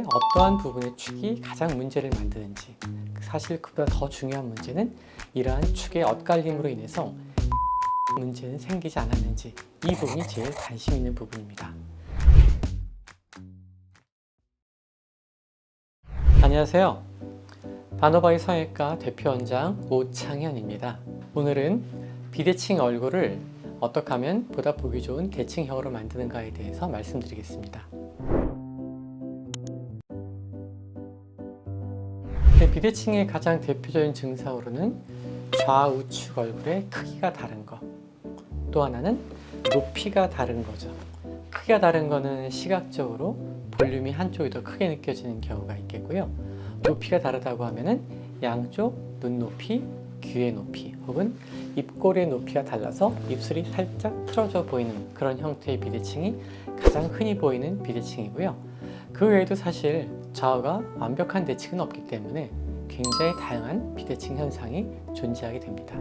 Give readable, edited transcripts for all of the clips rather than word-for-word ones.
어떠한 부분의 축이 가장 문제를 만드는지, 사실 그보다 더 중요한 문제는 이러한 축의 엇갈림으로 인해서 문제는 생기지 않았는지, 이 부분이 제일 관심 있는 부분입니다. 안녕하세요. 바노바이 성형외과 대표원장 오창현입니다. 오늘은 비대칭 얼굴을 어떻게 하면 보다 보기 좋은 대칭형으로 만드는가에 대해서 말씀드리겠습니다. 비대칭의 가장 대표적인 증상으로는 좌우측 얼굴의 크기가 다른 것, 또 하나는 높이가 다른 거죠. 크기가 다른 거는 시각적으로 볼륨이 한쪽이 더 크게 느껴지는 경우가 있겠고요. 높이가 다르다고 하면은 양쪽 눈높이, 귀의 높이 혹은 입꼬리의 높이가 달라서 입술이 살짝 틀어져 보이는 그런 형태의 비대칭이 가장 흔히 보이는 비대칭이고요. 그 외에도 사실 좌우가 완벽한 대칭은 없기 때문에 굉장히 다양한 비대칭 현상이 존재하게 됩니다.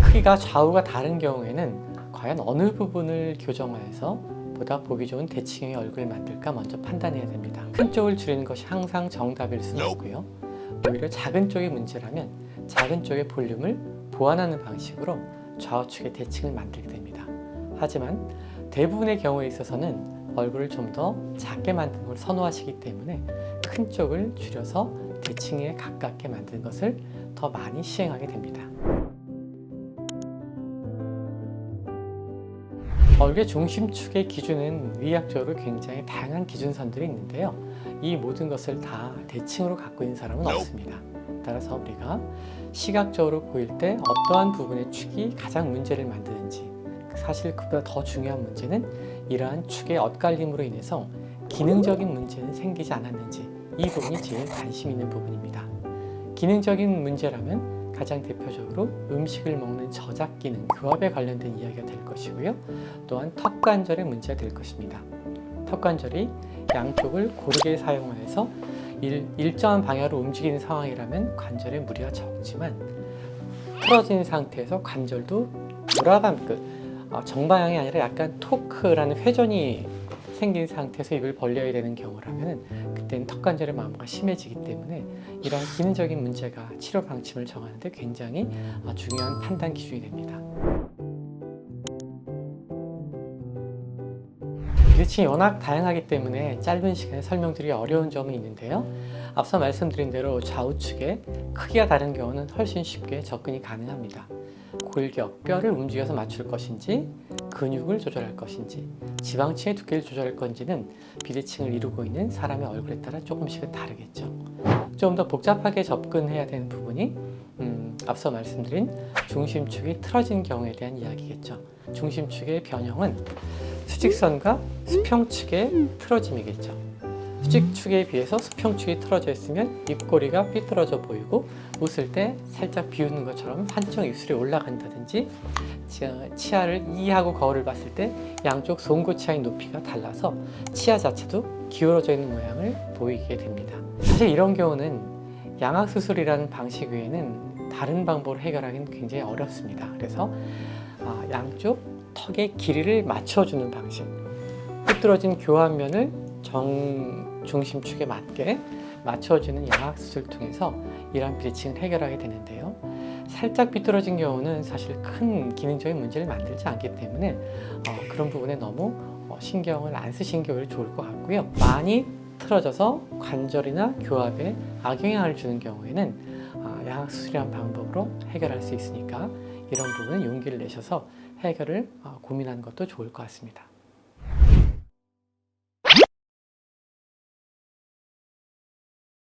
크기가 좌우가 다른 경우에는 과연 어느 부분을 교정하여서 보다 보기 좋은 대칭형의 얼굴을 만들까 먼저 판단해야 됩니다. 큰 쪽을 줄이는 것이 항상 정답일 수는 없고요. 오히려 작은 쪽이 문제라면 작은 쪽의 볼륨을 보완하는 방식으로 좌우측의 대칭을 만들게 됩니다. 하지만 대부분의 경우에 있어서는 얼굴을 좀 더 작게 만드는 걸 선호하시기 때문에 큰 쪽을 줄여서 대칭에 가깝게 만드는 것을 더 많이 시행하게 됩니다. 얼굴의 중심축의 기준은 의학적으로 굉장히 다양한 기준선들이 있는데요. 이 모든 것을 다 대칭으로 갖고 있는 사람은 없습니다. 따라서 우리가 시각적으로 보일 때 어떠한 부분의 축이 가장 문제를 만드는지, 사실 그보다 더 중요한 문제는 이러한 축의 엇갈림으로 인해서 기능적인 문제는 생기지 않았는지, 이 부분이 제일 관심 있는 부분입니다. 기능적인 문제라면 가장 대표적으로 음식을 먹는 저작 기능, 교합에 관련된 이야기가 될 것이고요. 또한 턱관절의 문제가 될 것입니다. 턱관절이 양쪽을 고르게 사용하여서 일정한 방향으로 움직이는 상황이라면 관절에 무리가 적지만, 틀어진 상태에서 관절도 돌아감 정방향이 아니라 약간 토크라는 회전이 생긴 상태에서 입을 벌려야 되는 경우라면 그때는 턱관절의 마모가 심해지기 때문에 이러한 기능적인 문제가 치료 방침을 정하는데 굉장히 중요한 판단 기준이 됩니다. 비대칭이 워낙 다양하기 때문에 짧은 시간에 설명드리기 어려운 점은 있는데요. 앞서 말씀드린 대로 좌우측의 크기가 다른 경우는 훨씬 쉽게 접근이 가능합니다. 골격, 뼈를 움직여서 맞출 것인지, 근육을 조절할 것인지, 지방층의 두께를 조절할 건지는 비대칭을 이루고 있는 사람의 얼굴에 따라 조금씩은 다르겠죠. 좀 더 복잡하게 접근해야 되는 부분이 앞서 말씀드린 중심축이 틀어진 경우에 대한 이야기겠죠. 중심축의 변형은 수직선과 수평축의 틀어짐이겠죠. 수직축에 비해서 수평축이 틀어져 있으면 입꼬리가 삐뚤어져 보이고 웃을 때 살짝 비웃는 것처럼 한쪽 입술이 올라간다든지, 치아를 이하고 거울을 봤을 때 양쪽 송곳치아의 높이가 달라서 치아 자체도 기울어져 있는 모양을 보이게 됩니다. 사실 이런 경우는 양악수술이라는 방식 외에는 다른 방법으로 해결하기는 굉장히 어렵습니다. 그래서 양쪽 턱의 길이를 맞춰주는 방식, 삐뚤어진 교환면을 중심축에 맞게 맞춰주는 양악수술을 통해서 이러한 비대칭을 해결하게 되는데요. 살짝 삐뚤어진 경우는 사실 큰 기능적인 문제를 만들지 않기 때문에 그런 부분에 너무 신경을 안 쓰시는 게 오히려 좋을 것 같고요. 많이 틀어져서 관절이나 교합에 악영향을 주는 경우에는 양악수술이라는 방법으로 해결할 수 있으니까 이런 부분은 용기를 내셔서 해결을 고민하는 것도 좋을 것 같습니다.